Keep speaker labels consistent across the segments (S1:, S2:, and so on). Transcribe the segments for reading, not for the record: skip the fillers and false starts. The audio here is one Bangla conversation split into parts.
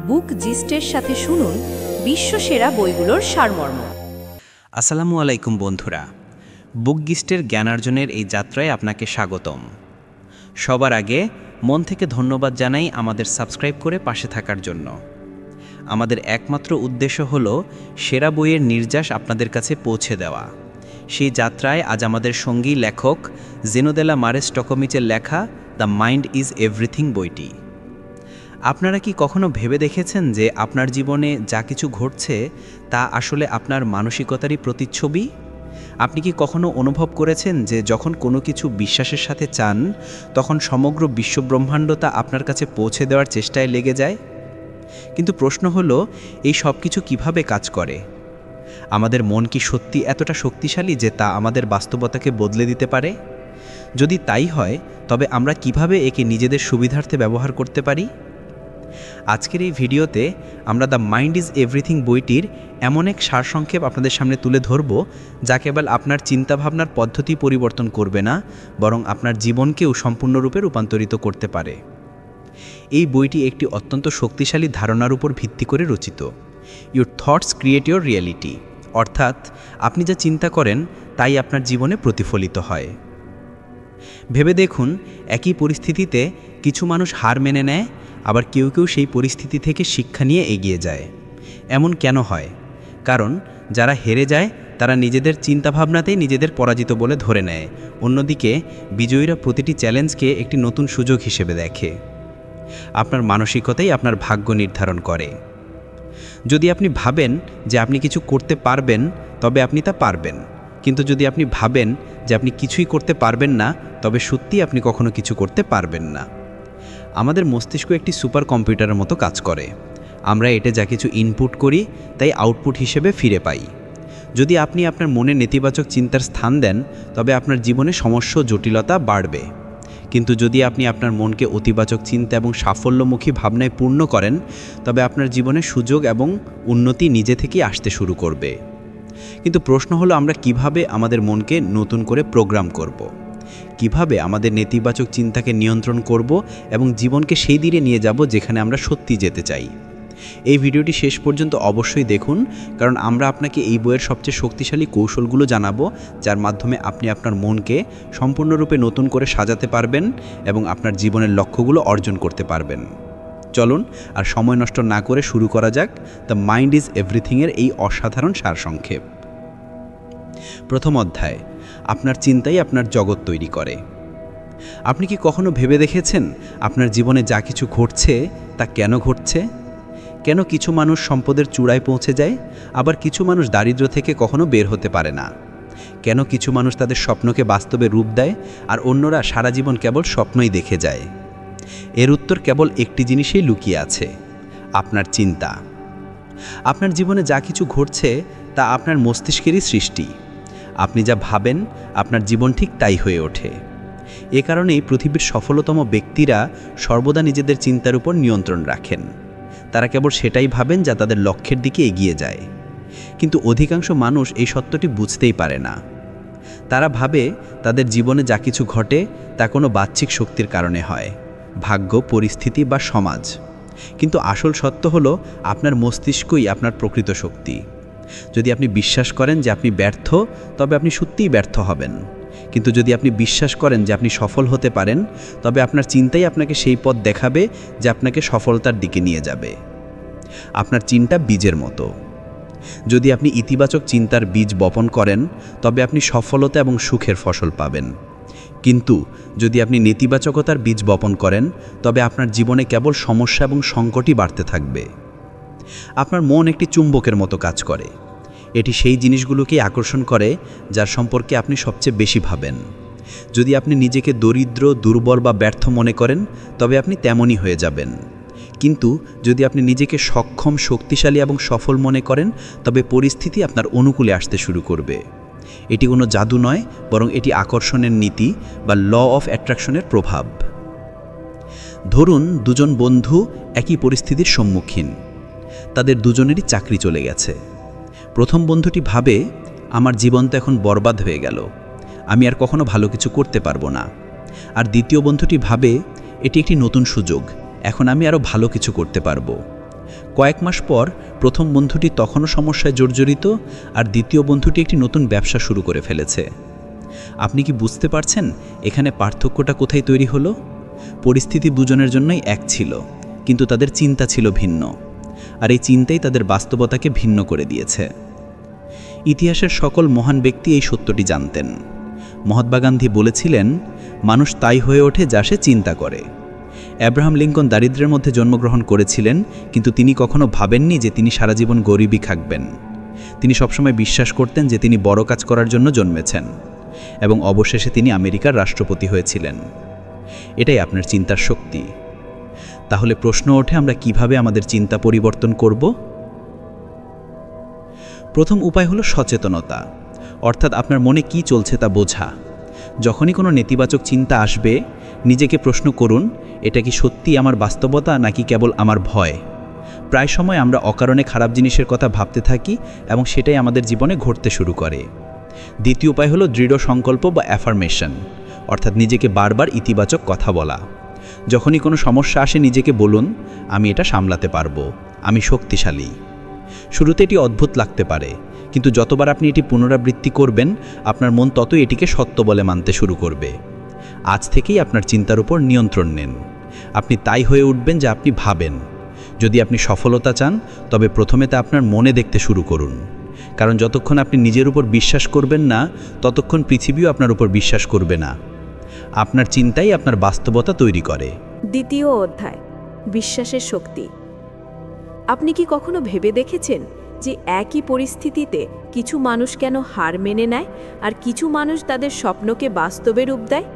S1: বুক জিস্টের সাথে শুনুন বিশ্বসেরা বইগুলোর সারমর্ম।
S2: আসসালামু আলাইকুম বন্ধুরা, বুক গিস্টের জ্ঞানার্জনের এই যাত্রায় আপনাকে স্বাগতম। সবার আগে মন থেকে ধন্যবাদ জানাই আমাদের সাবস্ক্রাইব করে পাশে থাকার জন্য। আমাদের একমাত্র উদ্দেশ্য হলো সেরা বইয়ের নির্যাস আপনাদের কাছে পৌঁছে দেওয়া। সেই যাত্রায় আজ আমাদের সঙ্গী লেখক জেনো দে লা মারে স্টকোভিচের লেখা দ্য মাইন্ড ইজ এভরিথিং বইটি। আপনারা কি কখনো ভেবে দেখেছেন যে আপনার জীবনে যা কিছু ঘটছে তা আসলে আপনার মানসিকতারই প্রতিচ্ছবি? আপনি কি কখনো অনুভব করেছেন যে যখন কোনো কিছু বিশ্বাসের সাথে চান, তখন সমগ্র বিশ্বব্রহ্মাণ্ড তা আপনার কাছে পৌঁছে দেওয়ার চেষ্টায় লেগে যায়? কিন্তু প্রশ্ন হলো, এই সব কিছু কীভাবে কাজ করে? আমাদের মন কি সত্যি এতটা শক্তিশালী যে তা আমাদের বাস্তবতাকে বদলে দিতে পারে? যদি তাই হয়, তবে আমরা কিভাবে একে নিজেদের সুবিধার্থে ব্যবহার করতে পারি? আজকের এই ভিডিওতে আমরা দ্য মাইন্ড ইজ এভরিথিং বইটির এমন এক সারসংক্ষেপ আপনাদের সামনে তুলে ধরব, যা কেবল আপনার চিন্তাভাবনার পদ্ধতি পরিবর্তন করবে না, বরং আপনার জীবনকেও সম্পূর্ণরূপে রূপান্তরিত করতে পারে। এই বইটি একটি অত্যন্ত শক্তিশালী ধারণার উপর ভিত্তি করে রচিত। Your thoughts create your reality, অর্থাৎ আপনি যা চিন্তা করেন তাই আপনার জীবনে প্রতিফলিত হয়। ভেবে দেখুন, একই পরিস্থিতিতে কিছু মানুষ হার মেনে নেয়, আবার কেউ কেউ সেই পরিস্থিতি থেকে শিক্ষা নিয়ে এগিয়ে যায়। এমন কেন হয়? কারণ যারা হেরে যায় তারা নিজেদের চিন্তাভাবনাতেই নিজেদের পরাজিত বলে ধরে নেয়, অন্যদিকে বিজয়ীরা প্রতিটি চ্যালেঞ্জকে একটি নতুন সুযোগ হিসেবে দেখে। আপনার মানসিকতাই আপনার ভাগ্য নির্ধারণ করে। যদি আপনি ভাবেন যে আপনি কিছু করতে পারবেন, তবে আপনি তা পারবেন। কিন্তু যদি আপনি ভাবেন যে আপনি কিছুই করতে পারবেন না, তবে সত্যিই আপনি কখনো কিছু করতে পারবেন না। আমাদের মস্তিষ্ক একটি সুপার কম্পিউটারের মতো কাজ করে। আমরা এতে যা কিছু ইনপুট করি তাই আউটপুট হিসেবে ফিরে পাই। যদি আপনি আপনার মনে নেতিবাচক চিন্তার স্থান দেন, তবে আপনার জীবনে সমস্যা ও জটিলতা বাড়বে। কিন্তু যদি আপনি আপনার মনকে অতিবাচক চিন্তা এবং সাফল্যমুখী ভাবনায় পূর্ণ করেন, তবে আপনার জীবনে সুযোগ এবং উন্নতি নিজে থেকেই আসতে শুরু করবে। কিন্তু প্রশ্ন হলো, আমরা কিভাবে আমাদের মনকে নতুন করে প্রোগ্রাম করব? কিভাবে আমাদের নেতিবাচক চিন্তাকে নিয়ন্ত্রণ করব এবং জীবনকে সেই দিকে নিয়ে যাব যেখানে আমরা সত্যি যেতে চাই? এই ভিডিওটি শেষ পর্যন্ত অবশ্যই দেখুন, কারণ আমরা আপনাকে এই বইয়ের সবচেয়ে শক্তিশালী কৌশলগুলো জানাবো, যার মাধ্যমে আপনি আপনার মনকে সম্পূর্ণরূপে নতুন করে সাজাতে পারবেন এবং আপনার জীবনের লক্ষ্যগুলো অর্জন করতে পারবেন। চলুন আর সময় নষ্ট না করে শুরু করা যাক দ্য মাইন্ড ইজ এভরিথিংয়ের এই অসাধারণ সারসংক্ষেপ। প্রথম অধ্যায়, আপনার চিন্তাই আপনার জগৎ তৈরি করে। আপনি কি কখনো ভেবে দেখেছেন আপনার জীবনে যা কিছু ঘটছে তা কেন ঘটছে? কেন কিছু মানুষ সম্পদের চূড়ায় পৌঁছে যায়, আবার কিছু মানুষ দারিদ্র্য থেকে কখনো বের হতে পারে না? কেন কিছু মানুষ তাদের স্বপ্নকে বাস্তবে রূপ দেয় আর অন্যরা সারা জীবন কেবল স্বপ্নই দেখে যায়? এর উত্তর কেবল একটি জিনিসেই লুকিয়ে আছে: আপনার চিন্তা। আপনার জীবনে যা কিছু ঘটছে তা আপনার মস্তিষ্কেরই সৃষ্টি। আপনি যা ভাবেন, আপনার জীবন ঠিক তাই হয়ে ওঠে। এ কারণেই পৃথিবীর সফলতম ব্যক্তিরা সর্বদা নিজেদের চিন্তার উপর নিয়ন্ত্রণ রাখেন। তারা কেবল সেটাই ভাবেন যা তাদের লক্ষ্যের দিকে এগিয়ে যায়। কিন্তু অধিকাংশ মানুষ এই সত্যটি বুঝতেই পারে না। তারা ভাবে তাদের জীবনে যা কিছু ঘটে তা কোনো বাহ্যিক শক্তির কারণে হয়, ভাগ্য, পরিস্থিতি বা সমাজ। কিন্তু আসল সত্য হলো, আপনার মস্তিষ্কই আপনার প্রকৃত শক্তি। যদি আপনি বিশ্বাস করেন যে আপনি ব্যর্থ, তবে আপনি সত্যিই ব্যর্থ হবেন। কিন্তু যদি আপনি বিশ্বাস করেন যে আপনি সফল হতে পারেন, তবে আপনার চিন্তাই আপনাকে সেই পথ দেখাবে যে আপনাকে সফলতার দিকে নিয়ে যাবে। আপনার চিন্তা বীজের মতো। যদি আপনি ইতিবাচক চিন্তার বীজ বপন করেন, তবে আপনি সফলতা এবং সুখের ফসল পাবেন। কিন্তু যদি আপনি নেতিবাচকতার বীজ বপন করেন, তবে আপনার জীবনে কেবল সমস্যা এবং সংকটই বাড়তে থাকবে। আপনার মন একটি চুম্বকের মতো কাজ করে। এটি সেই জিনিসগুলোকেই আকর্ষণ করে যার সম্পর্কে আপনি সবচেয়ে বেশি ভাবেন। যদি আপনি নিজেকে দরিদ্র, দুর্বল বা ব্যর্থ মনে করেন, তবে আপনি তেমনই হয়ে যাবেন। কিন্তু যদি আপনি নিজেকে সক্ষম, শক্তিশালী এবং সফল মনে করেন, তবে পরিস্থিতি আপনার অনুকূলে আসতে শুরু করবে। এটি কোনো জাদু নয়, বরং এটি আকর্ষণের নীতি বা ল অফ অ্যাট্রাকশনের প্রভাব। ধরুন, দুজন বন্ধু একই পরিস্থিতির সম্মুখীন। তাদের দুজনেরই চাকরি চলে গেছে। প্রথম বন্ধুটি ভাবে, আমার জীবন তো এখন বরবাদ হয়ে গেল, আমি আর কখনো ভালো কিছু করতে পারবো না। আর দ্বিতীয় বন্ধুটি ভাবে, এটি একটি নতুন সুযোগ, এখন আমি আরও ভালো কিছু করতে পারবো।
S3: কয়েক মাস পর প্রথম বন্ধুটি তখনও সমস্যায় জর্জরিত, আর দ্বিতীয় বন্ধুটি একটি নতুন ব্যবসা শুরু করে ফেলেছে। আপনি কি বুঝতে পারছেন এখানে পার্থক্যটা কোথায় তৈরি হলো? পরিস্থিতি দুজনের জন্যই এক ছিল, কিন্তু তাদের চিন্তা ছিল ভিন্ন, আর এই চিন্তাই তাদের বাস্তবতাকে ভিন্ন করে দিয়েছে। ইতিহাসের সকল মহান ব্যক্তি এই সত্যটি জানতেন। মহাত্মা গান্ধী বলেছিলেন, মানুষ তাই হয়ে ওঠে যা সে চিন্তা করে। অ্যাব্রাহাম লিঙ্কন দারিদ্র্যের মধ্যে জন্মগ্রহণ করেছিলেন, কিন্তু তিনি কখনো ভাবেননি যে তিনি সারা জীবন গরিবই থাকবেন। তিনি সবসময় বিশ্বাস করতেন যে তিনি বড় কাজ করার জন্য জন্মেছেন, এবং অবশেষে তিনি আমেরিকার রাষ্ট্রপতি হয়েছিলেন। এটাই আপনার চিন্তার শক্তি। তাহলে প্রশ্ন ওঠে, আমরা কিভাবে আমাদের চিন্তা পরিবর্তন করব? প্রথম উপায় হলো সচেতনতা, অর্থাৎ আপনার মনে কি চলছে তা বোঝা। যখনই কোনো নেতিবাচক চিন্তা আসবে, নিজেকে প্রশ্ন করুন, এটা কি সত্যি আমার বাস্তবতা নাকি কেবল আমার ভয়? প্রায় সময় আমরা অকারণে খারাপ জিনিসের কথা ভাবতে থাকি এবং সেটাই আমাদের জীবনে ঘটতে শুরু করে। দ্বিতীয় উপায় হলো দৃঢ় সংকল্প বা অ্যাফার্মেশন, অর্থাৎ নিজেকে বারবার ইতিবাচক কথা বলা। যখনই কোনো সমস্যা আসে নিজেকে বলুন, আমি এটা সামলাতে পারবো, আমি শক্তিশালী। শুরুতে এটি অদ্ভুত লাগতে পারে, কিন্তু যতবার আপনি এটি পুনরাবৃত্তি করবেন, আপনার মন ততই এটিকে সত্য বলে মানতে শুরু করবে। আজ থেকেই আপনার চিন্তার উপর নিয়ন্ত্রণ নেন। আপনি তাই হয়ে উঠবেন যা আপনি ভাবেন। যদি আপনি সফলতা চান, তবে প্রথমে তা আপনার মনে দেখতে শুরু করুন, কারণ যতক্ষণ আপনি নিজের উপর বিশ্বাস করবেন না, ততক্ষণ পৃথিবীও আপনার উপর বিশ্বাস করবে না। আপনার চিন্তাই আপনার বাস্তবতা তৈরি করে।
S1: দ্বিতীয় অধ্যায়, বিশ্বাসের শক্তি। আপনি কি কখনো ভেবে দেখেছেন যে একই পরিস্থিতিতে কিছু মানুষ কেন হার মেনে নেয় আর কিছু মানুষ তাদের স্বপ্নকে বাস্তবে রূপ দেয়?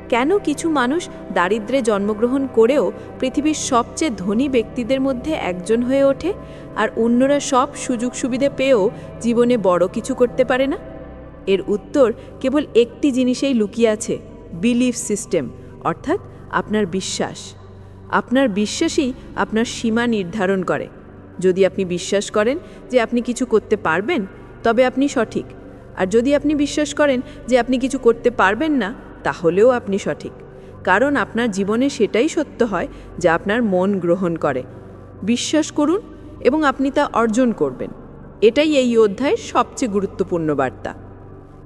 S1: কেন কিছু মানুষ দারিদ্র্যে জন্মগ্রহণ করেও পৃথিবীর সবচেয়ে ধনী ব্যক্তিদের মধ্যে একজন হয়ে ওঠে, আর অন্যরা সব সুযোগ সুবিধা পেয়েও জীবনে বড় কিছু করতে পারে না? এর উত্তর কেবল একটি জিনিসেই লুকিয়ে আছে, বিলিফ সিস্টেম, অর্থাৎ আপনার বিশ্বাস। আপনার বিশ্বাসই আপনার সীমা নির্ধারণ করে। যদি আপনি বিশ্বাস করেন যে আপনি কিছু করতে পারবেন, তবে আপনি সঠিক। আর যদি আপনি বিশ্বাস করেন যে আপনি কিছু করতে পারবেন না, তাহলেও আপনি সঠিক। কারণ আপনার জীবনে সেটাই সত্য হয় যা আপনার মন গ্রহণ করে। বিশ্বাস করুন এবং আপনি তা অর্জন করবেন। এটাই এই অধ্যায়ের সবচেয়ে গুরুত্বপূর্ণ বার্তা।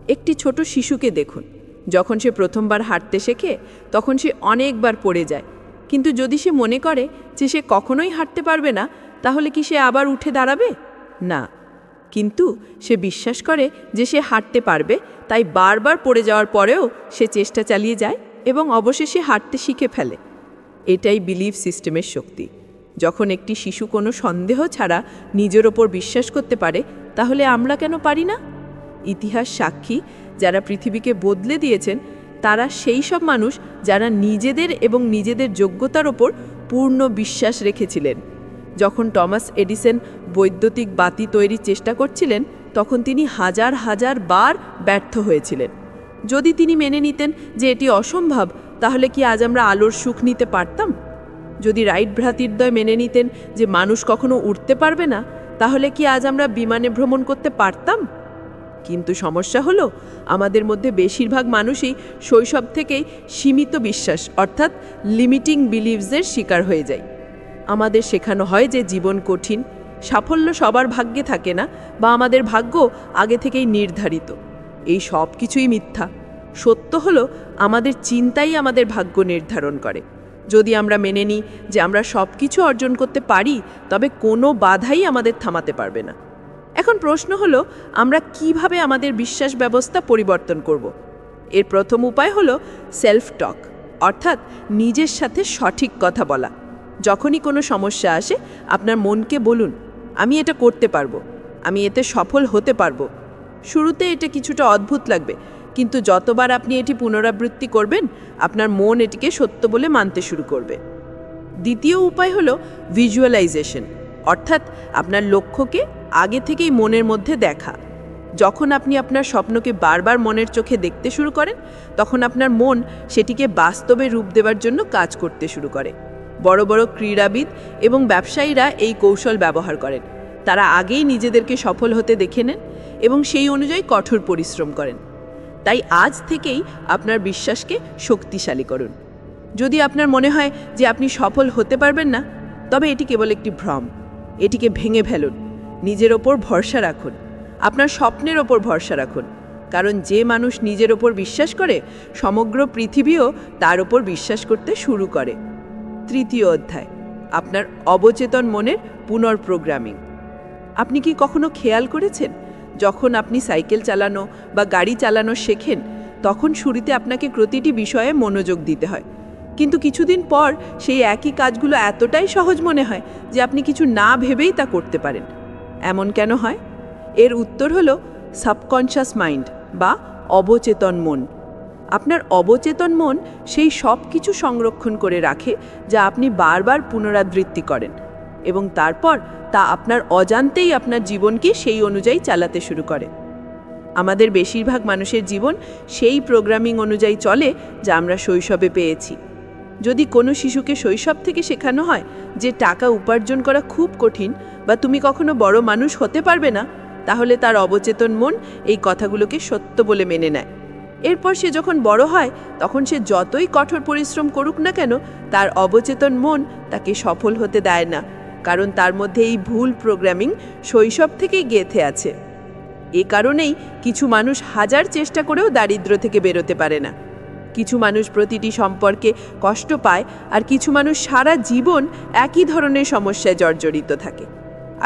S1: একটি ছোট শিশুকে দেখুন। যখন সে প্রথমবার হাঁটতে শেখে, তখন সে অনেকবার পড়ে যায়। কিন্তু যদি সে মনে করে যে সে কখনোই হাঁটতে পারবে না, তাহলে কি সে আবার উঠে দাঁড়াবে? না। কিন্তু সে বিশ্বাস করে যে সে হাঁটতে পারবে, তাই বারবার পড়ে যাওয়ার পরেও সে চেষ্টা চালিয়ে যায় এবং অবশেষে হাঁটতে শিখে ফেলে। এটাই বিলিফ সিস্টেমের শক্তি। যখন একটি শিশু কোনো সন্দেহ ছাড়া নিজের ওপর বিশ্বাস করতে পারে, তাহলে আমরা কেন পারি না? ইতিহাস সাক্ষী, যারা পৃথিবীকে বদলে দিয়েছেন তারা সেই সব মানুষ যারা নিজেদের এবং নিজেদের যোগ্যতার ওপর পূর্ণ বিশ্বাস রেখেছিলেন। যখন টমাস এডিসন বৈদ্যুতিক বাতি তৈরির চেষ্টা করছিলেন, তখন তিনি হাজার হাজার বার ব্যর্থ হয়েছিলেন। যদি তিনি মেনে নিতেন যে এটি অসম্ভব, তাহলে কি আজ আমরা আলোর সুখ নিতে পারতাম? যদি রাইট ভ্রাতৃদ্বয় মেনে নিতেন যে মানুষ কখনো উঠতে পারবে না, তাহলে কি আজ আমরা বিমানে ভ্রমণ করতে পারতাম? কিন্তু সমস্যা হলো, আমাদের মধ্যে বেশিরভাগ মানুষই শৈশব থেকেই সীমিত বিশ্বাস অর্থাৎ লিমিটিং বিলিভসের শিকার হয়ে যায়। আমাদের শেখানো হয় যে জীবন কঠিন, সাফল্য সবার ভাগ্যে থাকে না, বা আমাদের ভাগ্য আগে থেকেই নির্ধারিত। এই সব কিছুই মিথ্যা। সত্য হলো, আমাদের চিন্তাই আমাদের ভাগ্য নির্ধারণ করে। যদি আমরা মেনে নিই যে আমরা সব কিছু অর্জন করতে পারি, তবে কোনো বাধাই আমাদের থামাতে পারবে না। এখন প্রশ্ন হলো, আমরা কিভাবে আমাদের বিশ্বাস ব্যবস্থা পরিবর্তন করব? এর প্রথম উপায় হলো সেলফ টক, অর্থাৎ নিজের সাথে সঠিক কথা বলা। যখনই কোনো সমস্যা আসে, আপনার মনকে বলুন, আমি এটা করতে পারবো, আমি এতে সফল হতে পারবো। শুরুতে এটা কিছুটা অদ্ভুত লাগবে, কিন্তু যতবার আপনি এটি পুনরাবৃত্তি করবেন, আপনার মন এটিকে সত্য বলে মানতে শুরু করবে। দ্বিতীয় উপায় হলো ভিজুয়ালাইজেশন, অর্থাৎ আপনার লক্ষ্যকে আগে থেকেই মনের মধ্যে দেখা। যখন আপনি আপনার স্বপ্নকে বারবার মনের চোখে দেখতে শুরু করেন, তখন আপনার মন সেটিকে বাস্তবে রূপ দেওয়ার জন্য কাজ করতে শুরু করে। বড় বড় ক্রীড়াবিদ এবং ব্যবসায়ীরা এই কৌশল ব্যবহার করেন। তারা আগেই নিজেদেরকে সফল হতে দেখে নেন এবং সেই অনুযায়ী কঠোর পরিশ্রম করেন। তাই আজ থেকেই আপনার বিশ্বাসকে শক্তিশালী করুন। যদি আপনার মনে হয় যে আপনি সফল হতে পারবেন না, তবে এটি কেবল একটি ভ্রম। এটিকে ভেঙে ফেলুন। নিজের ওপর ভরসা রাখুন, আপনার স্বপ্নের ওপর ভরসা রাখুন, কারণ যে মানুষ নিজের ওপর বিশ্বাস করে সমগ্র পৃথিবীও তার ওপর বিশ্বাস করতে শুরু করে। তৃতীয় অধ্যায়, আপনার অবচেতন মনের পুনর্প্রোগ্রামিং। আপনি কি কখনো খেয়াল করেছেন, যখন আপনি সাইকেল চালানো বা গাড়ি চালানো শেখেন, তখন শুরুতে আপনাকে প্রতিটি বিষয়ে মনোযোগ দিতে হয়, কিন্তু কিছুদিন পর সেই একই কাজগুলো এতটাই সহজ মনে হয় যে আপনি কিছু না ভেবেই তা করতে পারেন। এমন কেন হয়? এর উত্তর হলো সাবকনশাস মাইন্ড বা অবচেতন মন। আপনার অবচেতন মন সেই সব কিছু সংরক্ষণ করে রাখে যা আপনি বারবার পুনরাবৃত্তি করেন, এবং তারপর তা আপনার অজান্তেই আপনার জীবনকে সেই অনুযায়ী চালাতে শুরু করে। আমাদের বেশিরভাগ মানুষের জীবন সেই প্রোগ্রামিং অনুযায়ী চলে যা আমরা শৈশবে পেয়েছি। যদি কোনো শিশুকে শৈশব থেকে শেখানো হয় যে টাকা উপার্জন করা খুব কঠিন বা তুমি কখনো বড় মানুষ হতে পারবে না, তাহলে তার অবচেতন মন এই কথাগুলোকে সত্য বলে মেনে নেয়। এরপর সে যখন বড় হয়, তখন সে যতই কঠোর পরিশ্রম করুক না কেন, তার অবচেতন মন তাকে সফল হতে দেয় না, কারণ তার মধ্যে এই ভুল প্রোগ্রামিং শৈশব থেকেই গেঁথে আছে। এ কারণেই কিছু মানুষ হাজার চেষ্টা করেও দারিদ্র থেকে বেরোতে পারে না। কিছু মানুষ প্রতিটি সম্পর্কে কষ্ট পায়, আর কিছু মানুষ সারা জীবন একই ধরনের সমস্যায় জর্জরিত থাকে।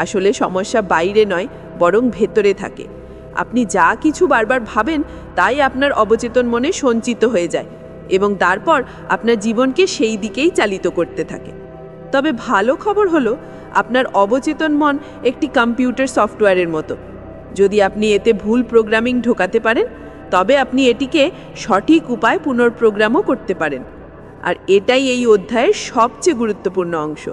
S1: আসলে সমস্যা বাইরে নয়, বরং ভেতরে থাকে। আপনি যা কিছু বারবার ভাবেন তাই আপনার অবচেতন মনে সঞ্চিত হয়ে যায়, এবং তারপর আপনার জীবনকে সেই দিকেই চালিত করতে থাকে। তবে ভালো খবর হলো, আপনার অবচেতন মন একটি কম্পিউটার সফটওয়্যারের মতো। যদি আপনি এতে ভুল প্রোগ্রামিং ঢোকাতে পারেন, তবে আপনি এটিকে সঠিক উপায়ে পুনর্প্রোগ্রামও করতে পারেন। আর এটাই এই অধ্যায়ের সবচেয়ে গুরুত্বপূর্ণ অংশ,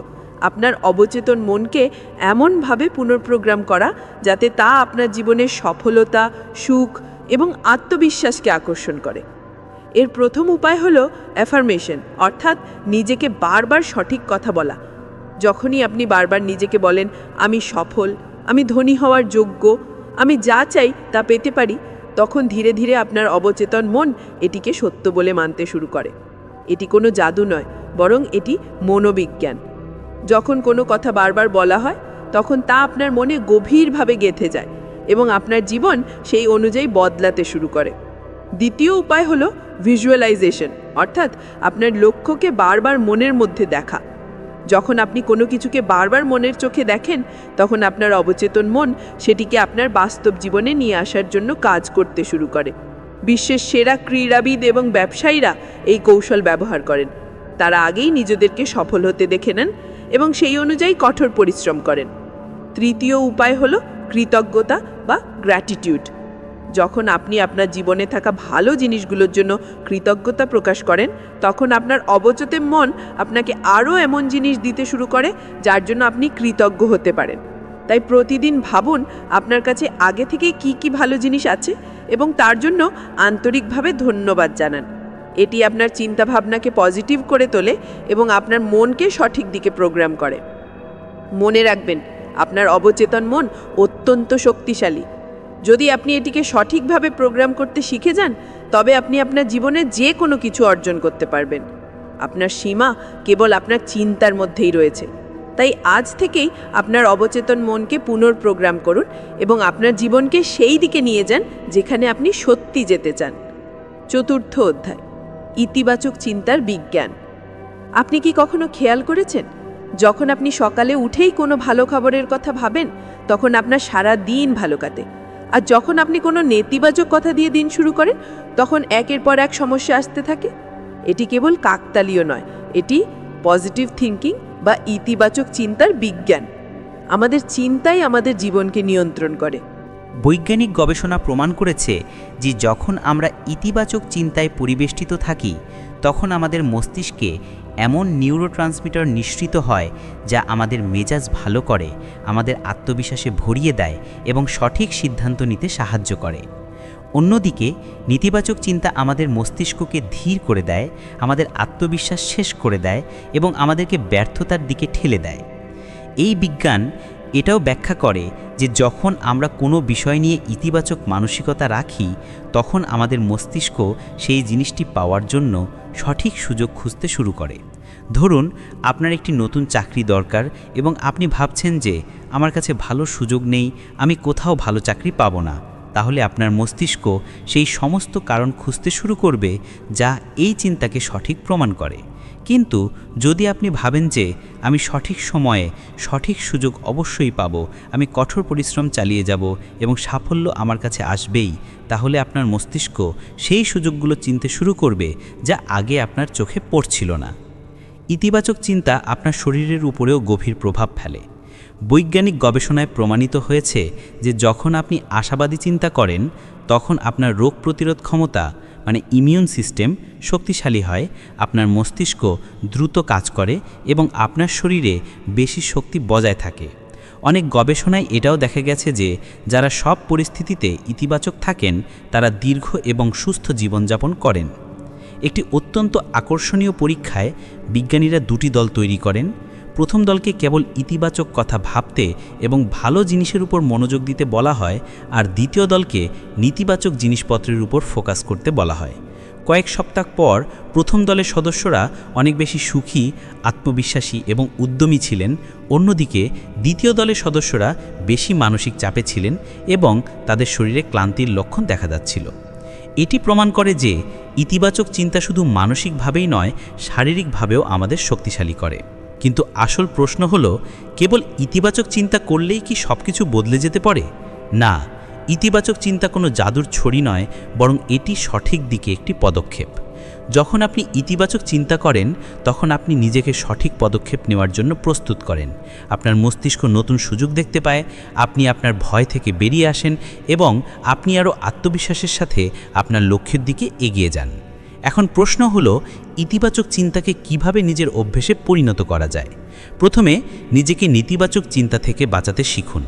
S1: আপনার অবচেতন মনকে এমনভাবে পুনর্প্রোগ্রাম করা যাতে তা আপনার জীবনের সফলতা, সুখ এবং আত্মবিশ্বাসকে আকর্ষণ করে। এর প্রথম উপায় হলো অ্যাফার্মেশন, অর্থাৎ নিজেকে বারবার সঠিক কথা বলা। যখনই আপনি বারবার নিজেকে বলেন, আমি সফল, আমি ধনী হওয়ার যোগ্য, আমি যা চাই তা পেতে পারি, তখন ধীরে ধীরে আপনার অবচেতন মন এটিকে সত্য বলে মানতে শুরু করে। এটি কোনো জাদু নয়, বরং এটি মনোবিজ্ঞান। যখন কোনো কথা বারবার বলা হয়, তখন তা আপনার মনে গভীরভাবে গেঁথে যায় এবং আপনার জীবন সেই অনুযায়ী বদলাতে শুরু করে। দ্বিতীয় উপায় হলো ভিজুয়ালাইজেশন, অর্থাৎ আপনার লক্ষ্যকে বারবার মনের মধ্যে দেখা। যখন আপনি কোনো কিছুকে বারবার মনের চোখে দেখেন, তখন আপনার অবচেতন মন সেটিকে আপনার বাস্তব জীবনে নিয়ে আসার জন্য কাজ করতে শুরু করে। বিশ্বের সেরা ক্রীড়াবিদ এবং ব্যবসায়ীরা এই কৌশল ব্যবহার করেন। তারা আগেই নিজেদেরকে সফল হতে দেখে নেন এবং সেই অনুযায়ী কঠোর পরিশ্রম করেন। তৃতীয় উপায় হলো কৃতজ্ঞতা বা গ্র্যাটিটিউড। যখন আপনি আপনার জীবনে থাকা ভালো জিনিসগুলোর জন্য কৃতজ্ঞতা প্রকাশ করেন, তখন আপনার অবচেতন মন আপনাকে আরও এমন জিনিস দিতে শুরু করে যার জন্য আপনি কৃতজ্ঞ হতে পারেন। তাই প্রতিদিন ভাবুন আপনার কাছে আগে থেকে কি কি ভালো জিনিস আছে এবং তার জন্য আন্তরিকভাবে ধন্যবাদ জানান। এটি আপনার চিন্তাভাবনাকে পজিটিভ করে তোলে এবং আপনার মনকে সঠিক দিকে প্রোগ্রাম করে। মনে রাখবেন, আপনার অবচেতন মন অত্যন্ত শক্তিশালী। যদি আপনি এটিকে সঠিকভাবে প্রোগ্রাম করতে শিখে যান, তবে আপনি আপনার জীবনে যে কোনো কিছু অর্জন করতে পারবেন। আপনার সীমা কেবল আপনার চিন্তার মধ্যেই রয়েছে। তাই আজ থেকেই আপনার অবচেতন মনকে পুনর্প্রোগ্রাম করুন এবং আপনার জীবনকে সেই দিকে নিয়ে যান যেখানে আপনি সত্যি যেতে চান। চতুর্থ অধ্যায়, ইতিবাচক চিন্তার বিজ্ঞান। আপনি কি কখনো খেয়াল করেছেন, যখন আপনি সকালে উঠেই কোনো ভালো খবরের কথা ভাবেন, তখন আপনার সারা দিন ভালো কাটে। আর যখন আপনি কোনো নেতিবাচক কথা দিয়ে দিন শুরু করেন, তখন একের পর এক সমস্যা আসতে থাকে। এটি কেবল কাকতালীয় নয়, এটি পজিটিভ থিঙ্কিং বা ইতিবাচক চিন্তার বিজ্ঞান। আমাদের চিন্তাই আমাদের জীবনকে নিয়ন্ত্রণ করে।
S4: বৈজ্ঞানিক গবেষণা প্রমাণ করেছে যে যখন আমরা ইতিবাচক চিন্তায় পরিবেষ্টিত থাকি, তখন আমাদের মস্তিষ্কে এমন নিউরোট্রান্সমিটার নিঃসৃত হয় যা আমাদের মেজাজ ভালো করে, আমাদের আত্মবিশ্বাসে ভরিয়ে দেয় এবং সঠিক সিদ্ধান্ত নিতে সাহায্য করে। অন্যদিকে নেতিবাচক চিন্তা আমাদের মস্তিষ্ককে ধীর করে দেয়, আমাদের আত্মবিশ্বাস শেষ করে দেয় এবং আমাদেরকে ব্যর্থতার দিকে ঠেলে দেয়। এই বিজ্ঞান এটাও ব্যাখ্যা করে যে যখন আমরা কোনো বিষয় নিয়ে ইতিবাচক মানসিকতা রাখি, তখন আমাদের মস্তিষ্ক সেই জিনিসটি পাওয়ার জন্য সঠিক সুযোগ খুঁজতে শুরু করে। ধরুন আপনার একটি নতুন চাকরি দরকার এবং আপনি ভাবছেন যে আমার কাছে ভালো সুযোগ নেই, আমি কোথাও ভালো চাকরি পাবো না। তাহলে আপনার মস্তিষ্ক সেই সমস্ত কারণ খুঁজতে শুরু করবে যা এই চিন্তাকে সঠিক প্রমাণ করে। কিন্তু যদি আপনি ভাবেন যে আমি সঠিক সময়ে সঠিক সুযোগ অবশ্যই পাব, আমি কঠোর পরিশ্রম চালিয়ে যাব এবং সাফল্য আমার কাছে আসবেই, তাহলে আপনার মস্তিষ্ক সেই সুযোগগুলো চিনতে শুরু করবে যা আগে আপনার চোখে পড়ছিল না। ইতিবাচক চিন্তা আপনার শরীরের উপরেও গভীর প্রভাব ফেলে। বৈজ্ঞানিক গবেষণায় প্রমাণিত হয়েছে যে যখন আপনি আশাবাদী চিন্তা করেন তখন আপনার রোগ প্রতিরোধ ক্ষমতা ইমিউন সিস্টেম শক্তিশালী হয়, আপনার মস্তিষ্ক দ্রুত কাজ করে এবং আপনার শরীরে বেশি শক্তি বজায় থাকে। অনেক গবেষণায় এটাও দেখা গেছে যে যারা সব পরিস্থিতিতে ইতিবাচক থাকেন তারা দীর্ঘ এবং সুস্থ জীবনযাপন করেন। একটি অত্যন্ত আকর্ষণীয় পরীক্ষায় বিজ্ঞানীরা দুটি দল তৈরি করেন। প্রথম দলকে কেবল ইতিবাচক কথা ভাবতে এবং ভালো জিনিসের উপর মনোযোগ দিতে বলা হয়, আর দ্বিতীয় দলকে নেতিবাচক জিনিসপত্রের উপর ফোকাস করতে বলা হয়। কয়েক সপ্তাহ পর প্রথম দলের সদস্যরা অনেক বেশি সুখী, আত্মবিশ্বাসী এবং উদ্যমী ছিলেন। অন্যদিকে দ্বিতীয় দলের সদস্যরা বেশি মানসিক চাপে ছিলেন এবং তাদের শরীরে ক্লান্তির লক্ষণ দেখা যাচ্ছিল। এটি প্রমাণ করে যে ইতিবাচক চিন্তা শুধু মানসিকভাবেই নয়, শারীরিকভাবেও আমাদের শক্তিশালী করে। কিন্তু আসল প্রশ্ন হলো, কেবল ইতিবাচক চিন্তা করলেই কি সব কিছু বদলে যেতে পারে? না, ইতিবাচক চিন্তা কোনো জাদুর ছড়ি নয়, বরং এটি সঠিক দিকে একটি পদক্ষেপ। যখন আপনি ইতিবাচক চিন্তা করেন তখন আপনি নিজেকে সঠিক পদক্ষেপ নেওয়ার জন্য প্রস্তুত করেন। আপনার মস্তিষ্ক নতুন সুযোগ দেখতে পায়, আপনি আপনার ভয় থেকে বেরিয়ে আসেন এবং আপনি আরও আত্মবিশ্বাসের সাথে আপনার লক্ষ্যের দিকে এগিয়ে যান। এখন প্রশ্ন হলো, ইতিবাচক চিন্তাকে কিভাবে নিজের অভ্যেসে পরিণত করা যায়? প্রথমে নিজেকে নেতিবাচক চিন্তা থেকে বাঁচাতে শিখুন।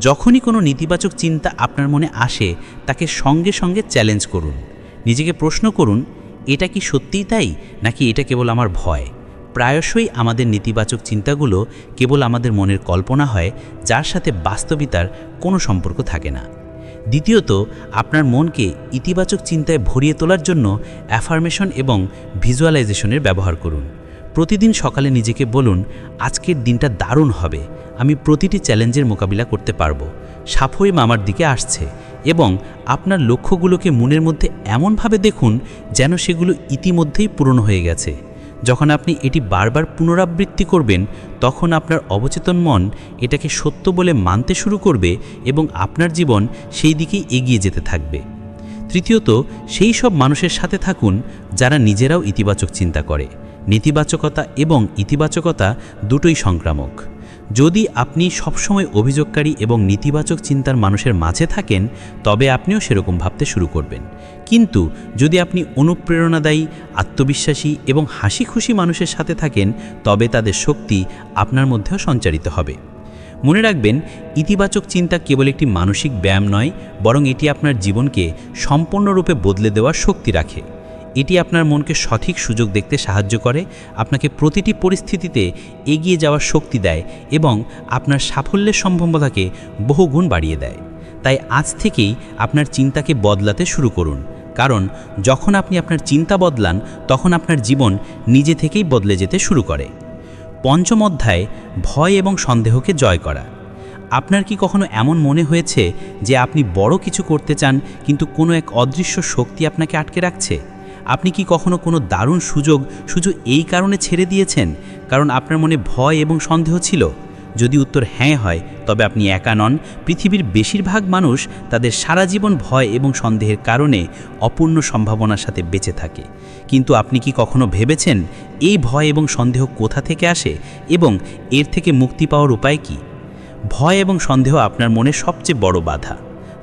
S4: যখনই কোনো নেতিবাচক চিন্তা আপনার মনে আসে তাকে সঙ্গে সঙ্গে চ্যালেঞ্জ করুন। নিজেকে প্রশ্ন করুন, এটা কি সত্যিই তাই, নাকি এটা কেবল আমার ভয়? প্রায়শই আমাদের নেতিবাচক চিন্তাগুলো কেবল আমাদের মনের কল্পনা হয়, যার সাথে বাস্তবিতার কোনো সম্পর্ক থাকে না। দ্বিতীয়ত, আপনার মনকে ইতিবাচক চিন্তায় ভরিয়ে তোলার জন্য অ্যাফার্মেশন এবং ভিজুয়ালাইজেশনের ব্যবহার করুন। প্রতিদিন সকালে নিজেকে বলুন, আজকের দিনটা দারুণ হবে, আমি প্রতিটি চ্যালেঞ্জের মোকাবিলা করতে পারবো, সাফল্য আমার দিকে আসছে। এবং আপনার লক্ষ্যগুলোকে মনের মধ্যে এমনভাবে দেখুন যেন সেগুলো ইতিমধ্যেই পূরণ হয়ে গেছে। যখন আপনি এটি বারবার পুনরাবৃত্তি করবেন তখন আপনার অবচেতন মন এটাকে সত্য বলে মানতে শুরু করবে এবং আপনার জীবন সেই দিকেই এগিয়ে যেতে থাকবে। তৃতীয়ত, সেই সব মানুষের সাথে থাকুন যারা নিজেরাও ইতিবাচক চিন্তা করে। নেতিবাচকতা এবং ইতিবাচকতা দুটোই সংক্রামক। যদি আপনি সবসময় অভিযোগকারী এবং নেতিবাচক চিন্তার মানুষের মাঝে থাকেন তবে আপনিও সেরকম ভাবতে শুরু করবেন। কিন্তু যদি আপনি অনুপ্রেরণাদায়ী, আত্মবিশ্বাসী এবং হাসি খুশি মানুষের সাথে থাকেন তবে তাদের শক্তি আপনার মধ্যেও সঞ্চারিত হবে। মনে রাখবেন, ইতিবাচক চিন্তা কেবল একটি মানসিক ব্যায়াম নয়, বরং এটি আপনার জীবনকে সম্পূর্ণরূপে বদলে দেওয়ার শক্তি রাখে। এটি আপনার মনকে সঠিক সুযোগ দেখতে সাহায্য করে, আপনাকে প্রতিটি পরিস্থিতিতে এগিয়ে যাওয়ার শক্তি দেয় এবং আপনার সাফল্যের সম্ভাবনাকে বহুগুণ বাড়িয়ে দেয়। তাই আজ থেকেই আপনার চিন্তাকে বদলাতে শুরু করুন, কারণ যখন আপনি আপনার চিন্তা বদলান তখন আপনার জীবন নিজে থেকেই বদলে যেতে শুরু করে। পঞ্চম অধ্যায়, ভয় এবং সন্দেহকে জয় করা। আপনার কি কখনো এমন মনে হয়েছে যে আপনি বড় কিছু করতে চান কিন্তু কোনো এক অদৃশ্য শক্তি আপনাকে আটকে রাখছে? আপনি কি কখনো কোনো দারুণ সুযোগ শুধু এই কারণে ছেড়ে দিয়েছেন কারণ আপনার মনে ভয় এবং সন্দেহ ছিল? যদি উত্তর হ্যাঁ হয় তবে আপনি একা নন। পৃথিবীর বেশিরভাগ মানুষ তাদের সারা জীবন ভয় এবং সন্দেহের কারণে অপূর্ণ সম্ভাবনার সাথে বেঁচে থাকে। কিন্তু আপনি কি কখনো ভেবেছেন এই ভয় এবং সন্দেহ কোথা থেকে আসে এবং এর থেকে মুক্তি পাওয়ার উপায় কি? ভয় এবং সন্দেহ আপনার মনে সবচেয়ে বড় বাধা।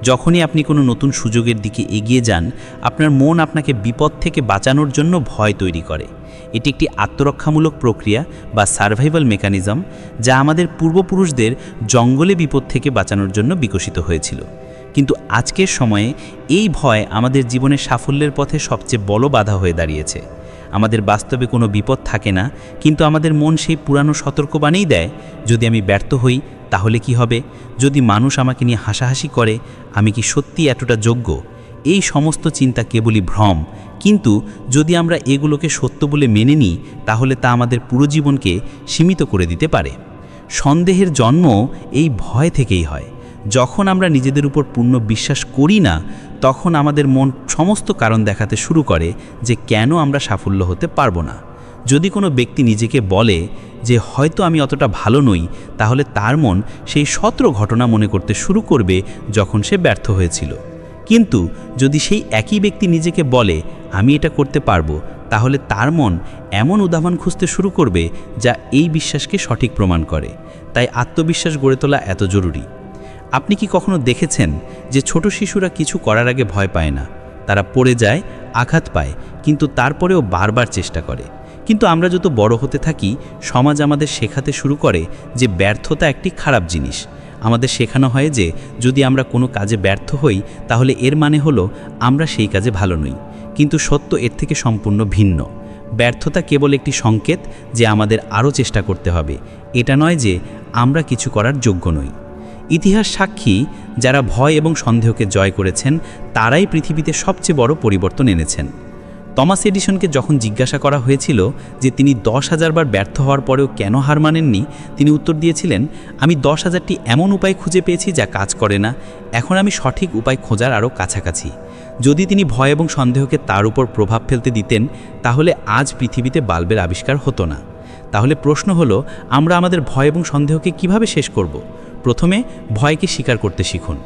S4: যখনই আপনি কোনো নতুন সুযোগের দিকে এগিয়ে যান আপনার মন আপনাকে বিপদ থেকে বাঁচানোর জন্য ভয় তৈরি করে। এটি একটি আত্মরক্ষামূলক প্রক্রিয়া বা সার্ভাইভাল মেকানিজম যা আমাদের পূর্বপুরুষদের জঙ্গলে বিপদ থেকে বাঁচানোর জন্য বিকশিত হয়েছিল। কিন্তু আজকের সময়ে এই ভয় আমাদের জীবনের সাফল্যের পথে সবচেয়ে বড় বাধা হয়ে দাঁড়িয়েছে। আমাদের বাস্তবে কোনো বিপদ থাকে না, কিন্তু আমাদের মন সেই পুরানো সতর্কবাণী দেয়, যদি আমি ব্যর্থ হই তাহলে কি হবে? যদি মানুষ আমাকে নিয়ে হাসাহাসি করে, আমি কি সত্যি এতটা যোগ্য?
S3: এই সমস্ত চিন্তা কেবলই ভ্রম, কিন্তু যদি আমরা এগুলোকে সত্য বলে মেনে নিই তাহলে তা আমাদের পুরো জীবনকে সীমিত করে দিতে পারে। সন্দেহের জন্ম এই ভয় থেকেই হয়। যখন আমরা নিজেদের উপর পূর্ণ বিশ্বাস করি না, তখন আমাদের মন সমস্ত কারণ দেখাতে শুরু করে যে কেন আমরা সাফল্য হতে পারবো না। যদি কোনো ব্যক্তি নিজেকে বলে যে হয়তো আমি অতটা ভালো নই, তাহলে তার মন সেই 17 ঘটনা মনে করতে শুরু করবে যখন সে ব্যর্থ হয়েছিল। কিন্তু যদি সেই একই ব্যক্তি নিজেকে বলে আমি এটা করতে পারবো, তাহলে তার মন এমন উদাহরণ খুঁজতে শুরু করবে যা এই বিশ্বাসকে সঠিক প্রমাণ করে। তাই আত্মবিশ্বাস গড়ে তোলা এত জরুরি। আপনি কি কখনো দেখেছেন যে ছোট শিশুরা কিছু করার আগে ভয় পায় না? তারা পড়ে যায়, আঘাত পায়, কিন্তু তারপরেও বারবার চেষ্টা করে। কিন্তু আমরা যত বড় হতে থাকি, সমাজ আমাদের শেখাতে শুরু করে যে ব্যর্থতা একটি খারাপ জিনিস। আমাদের শেখানো হয় যে যদি আমরা কোনো কাজে ব্যর্থ হই তাহলে এর মানে হলো আমরা সেই কাজে ভালো নই। কিন্তু সত্য এর থেকে সম্পূর্ণ ভিন্ন। ব্যর্থতা কেবল একটি সংকেত যে আমাদের আরও চেষ্টা করতে হবে, এটা নয় যে আমরা কিছু করার যোগ্য নই। ইতিহাস সাক্ষী, যারা ভয় এবং সন্দেহকে জয় করেছেন তারাই পৃথিবীতে সবচেয়ে বড় পরিবর্তন এনেছেন। টমাস এডিসনকে যখন জিজ্ঞাসা করা হয়েছিল যে তিনি 10,000 বার ব্যর্থ হওয়ার পরেও কেন হার মানেননি, তিনি উত্তর দিয়েছিলেন, আমি 10,000টি এমন উপায় খুঁজে পেয়েছি যা কাজ করে না, এখন আমি সঠিক উপায় খোঁজার আরও কাছাকাছি। যদি তিনি ভয় এবং সন্দেহকে তার উপর প্রভাব ফেলতে দিতেন, তাহলে আজ পৃথিবীতে বাল্বের আবিষ্কার হতো না। তাহলে প্রশ্ন হলো, আমরা আমাদের ভয় এবং সন্দেহকে কিভাবে শেষ করব? প্রথমে ভয়কে স্বীকার করতে শিখুন।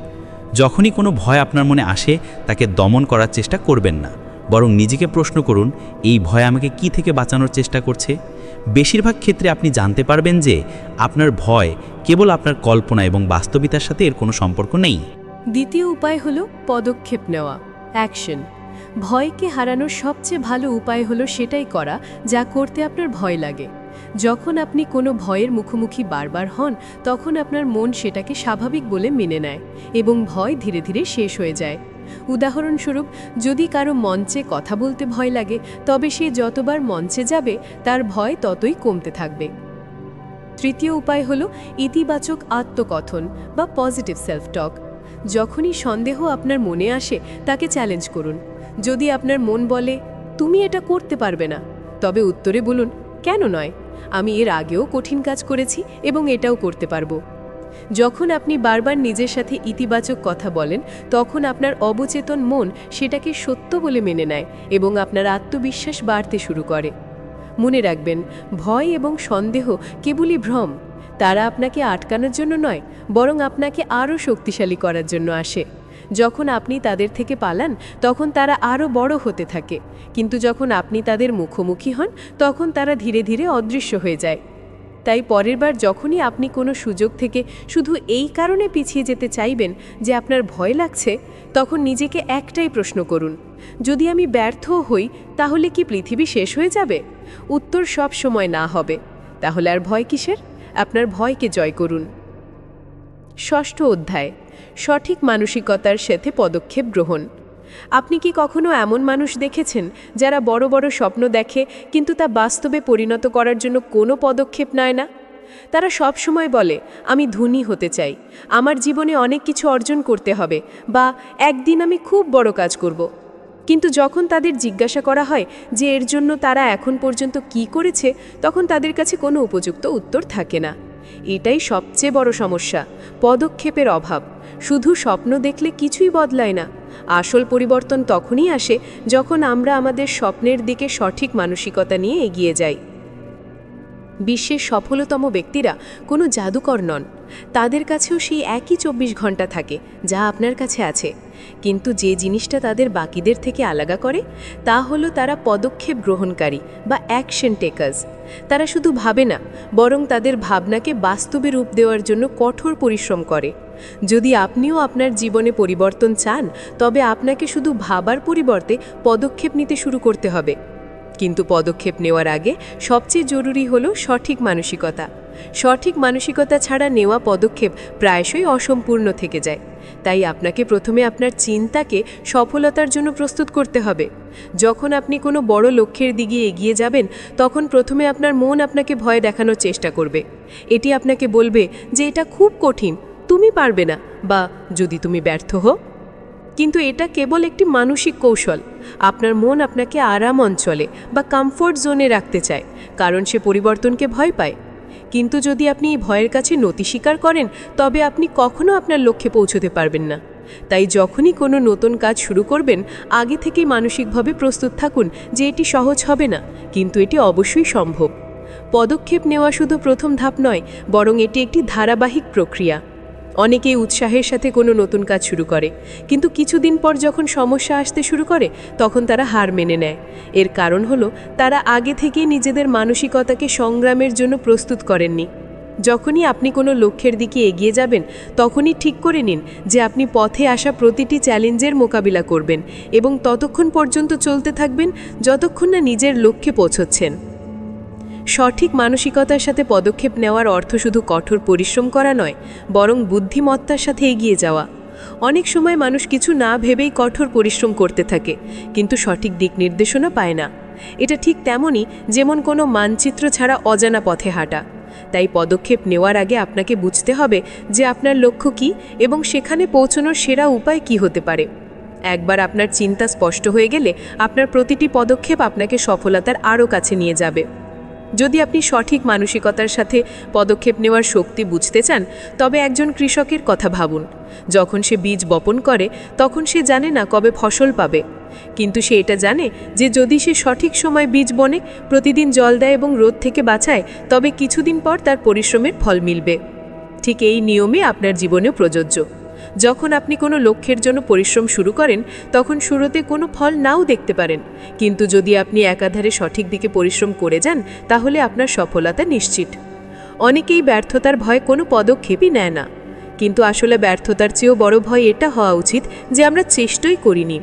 S3: যখনই কোনো ভয় আপনার মনে আসে, তাকে দমন করার চেষ্টা করবেন না, বরং নিজেকে প্রশ্ন করুন, এই ভয় আমাকে কি থেকে বাঁচানোর চেষ্টা করছে? বেশিরভাগ ক্ষেত্রে আপনি জানতে পারবেন যে আপনার ভয় কেবল আপনার কল্পনা এবং বাস্তবিতার সাথে এর কোনো সম্পর্ক নেই।
S1: দ্বিতীয় উপায় হলো পদক্ষেপ নেওয়া, অ্যাকশন। ভয়কে হারানোর সবচেয়ে ভালো উপায় হলো সেটাই করা যা করতে আপনার ভয় লাগে। যখন আপনি কোনো ভয়ের মুখোমুখি বারবার হন, তখন আপনার মন সেটাকে স্বাভাবিক বলে মেনে নেয় এবং ভয় ধীরে ধীরে শেষ হয়ে যায়। উদাহরণস্বরূপ, যদি কারো মঞ্চে কথা বলতে ভয় লাগে, তবে সে যতবার মঞ্চে যাবে তার ভয় ততই কমতে থাকবে। তৃতীয় উপায় হলো ইতিবাচক আত্মকথন বা পজিটিভ সেলফ টক। যখনই সন্দেহ আপনার মনে আসে, তাকে চ্যালেঞ্জ করুন। যদি আপনার মন বলে তুমি এটা করতে পারবে না, তবে উত্তরে বলুন, কেন নয়, আমি এর আগেও কঠিন কাজ করেছি এবং এটাও করতে পারবো। যখন আপনি বারবার নিজের সাথে ইতিবাচক কথা বলেন, তখন আপনার অবচেতন মন সেটাকে সত্য বলে মেনে নেয় এবং আপনার আত্মবিশ্বাস বাড়তে শুরু করে। মনে রাখবেন, ভয় এবং সন্দেহ কেবলই ভ্রম। তারা আপনাকে আটকানোর জন্য নয়, বরং আপনাকে আরও শক্তিশালী করার জন্য আসে। যখন আপনি তাদের থেকে পালান, তখন তারা আরও বড় হতে থাকে, কিন্তু যখন আপনি তাদের মুখোমুখি হন, তখন তারা ধীরে ধীরে অদৃশ্য হয়ে যায়। তাই পরের বার যখনই আপনি কোনো সুযোগ থেকে শুধু এই কারণে পিছিয়ে যেতে চাইবেন যে আপনার ভয় লাগছে, তখন নিজেকে একটাই প্রশ্ন করুন, যদি আমি ব্যর্থ হই তাহলে কি পৃথিবী শেষ হয়ে যাবে? উত্তর সব সময় না হবে। তাহলে আর ভয় কিসের? আপনার ভয়কে জয় করুন। ষষ্ঠ অধ্যায়, সঠিক মানসিকতার সাথে পদক্ষেপ গ্রহণ। আপনি কি কখনো এমন মানুষ দেখেছেন যারা বড় বড় স্বপ্ন দেখে কিন্তু তা বাস্তবে পরিণত করার জন্য কোনো পদক্ষেপ নেয় না? তারা সব সময় বলে, আমি ধনী হতে চাই, আমার জীবনে অনেক কিছু অর্জন করতে হবে, বা একদিন আমি খুব বড় কাজ করব। কিন্তু যখন তাদের জিজ্ঞাসা করা হয় যে এর জন্য তারা এখন পর্যন্ত কি করেছে, তখন তাদের কাছে কোনো উপযুক্ত উত্তর থাকে না। এটাই সবচেয়ে বড় সমস্যা, পদক্ষেপের অভাব। শুধু স্বপ্ন দেখলে কিছুই বদলায় না। আসল পরিবর্তন তখনই আসে যখন আমরা আমাদের স্বপ্নের দিকে সঠিক মানসিকতা নিয়ে এগিয়ে যাই। বিশ্বের সফলতম ব্যক্তিরা কোনো জাদুকর নন। তাদের কাছেও সেই একই 24 ঘন্টা থাকে যা আপনার কাছে আছে। কিন্তু যে জিনিসটা তাদের বাকিদের থেকে আলাদা করে তা হলো তারা পদক্ষেপ গ্রহণকারী বা অ্যাকশন টেকার্স। তারা শুধু ভাবে না, বরং তাদের ভাবনাকে বাস্তবে রূপ দেওয়ার জন্য কঠোর পরিশ্রম করে। যদি আপনিও আপনার জীবনে পরিবর্তন চান, তবে আপনাকে শুধু ভাবার পরিবর্তে পদক্ষেপ নিতে শুরু করতে হবে। কিন্তু পদক্ষেপ নেওয়ার আগে সবচেয়ে জরুরি হলো সঠিক মানসিকতা। সঠিক মানসিকতা ছাড়া নেওয়া পদক্ষেপ প্রায়শই অসম্পূর্ণ থেকে যায়। তাই আপনাকে প্রথমে আপনার চিন্তাকে সফলতার জন্য প্রস্তুত করতে হবে। যখন আপনি কোনো বড় লক্ষ্যের দিকে এগিয়ে যাবেন, তখন প্রথমে আপনার মন আপনাকে ভয় দেখানোর চেষ্টা করবে। এটি আপনাকে বলবে যে এটা খুব কঠিন, তুমি পারবে না, বা যদি তুমি ব্যর্থ হও।
S5: কিন্তু এটা কেবল একটি মানসিক কৌশল। আপনার মন আপনাকে আরাম অঞ্চলে বা কমফোর্ট জোনে রাখতে চায়, কারণ সে পরিবর্তনকে ভয় পায়। কিন্তু যদি আপনি এই ভয়ের কাছে নতি স্বীকার করেন, তবে আপনি কখনো আপনার লক্ষ্যে পৌঁছতে পারবেন না। তাই যখনই কোনো নতুন কাজ শুরু করবেন, আগে থেকেই মানসিকভাবে প্রস্তুত থাকুন যে এটি সহজ হবে না, কিন্তু এটি অবশ্যই সম্ভব। পদক্ষেপ নেওয়া শুধু প্রথম ধাপ নয়, বরং এটি একটি ধারাবাহিক প্রক্রিয়া। অনেকেই উৎসাহের সাথে কোনো নতুন কাজ শুরু করে, কিন্তু কিছুদিন পর যখন সমস্যা আসতে শুরু করে, তখন তারা হার মেনে নেয়। এর কারণ হলো তারা আগে থেকেই নিজেদের মানসিকতাকে সংগ্রামের জন্য প্রস্তুত করেননি। যখনই আপনি কোনো লক্ষ্যের দিকে এগিয়ে যাবেন, তখনই ঠিক করে নিন যে আপনি পথে আসা প্রতিটি চ্যালেঞ্জের মোকাবিলা করবেন এবং ততক্ষণ পর্যন্ত চলতে থাকবেন যতক্ষণ না নিজের লক্ষ্যে পৌঁছচ্ছেন। সঠিক মানসিকতার সাথে পদক্ষেপ নেওয়ার অর্থ শুধু কঠোর পরিশ্রম করা নয়, বরং বুদ্ধিমত্তার সাথে এগিয়ে যাওয়া। অনেক সময় মানুষ কিছু না ভেবেই কঠোর পরিশ্রম করতে থাকে, কিন্তু সঠিক দিক নির্দেশনা পায় না। এটা ঠিক তেমনই যেমন কোনো মানচিত্র ছাড়া অজানা পথে হাঁটা। তাই পদক্ষেপ নেওয়ার আগে আপনাকে বুঝতে হবে যে আপনার লক্ষ্য কী এবং সেখানে পৌঁছানোর সেরা উপায় কী হতে পারে। একবার আপনার চিন্তা স্পষ্ট হয়ে গেলে আপনার প্রতিটি পদক্ষেপ আপনাকে সফলতার আরও কাছে নিয়ে যাবে। যদি আপনি সঠিক মানসিকতার সাথে পদক্ষেপ নেওয়ার শক্তি বুঝতে চান, তবে একজন কৃষকের কথা ভাবুন। যখন সে বীজ বপন করে, তখন সে জানে না কবে ফসল পাবে, কিন্তু সে এটা জানে যে যদি সে সঠিক সময় বীজ বনে, প্রতিদিন জল দেয় এবং রোদ থেকে বাঁচায়, তবে কিছুদিন পর তার পরিশ্রমের ফল মিলবে। ঠিক এই নিয়মে আপনার জীবনেও প্রযোজ্য। যখন আপনি কোনো লক্ষ্যের জন্য পরিশ্রম শুরু করেন, তখন শুরুতে কোনো ফল নাও দেখতে পারেন, কিন্তু যদি আপনি একাধারে সঠিক দিকে পরিশ্রম করে যান, তাহলে আপনার সফলতা নিশ্চিত। অনেকেই ব্যর্থতার ভয়ে কোনো পদক্ষেপই নেয় না, কিন্তু আসলে ব্যর্থতার চেয়েও বড় ভয় এটা হওয়া উচিত যে আমরা চেষ্টাই করিনি।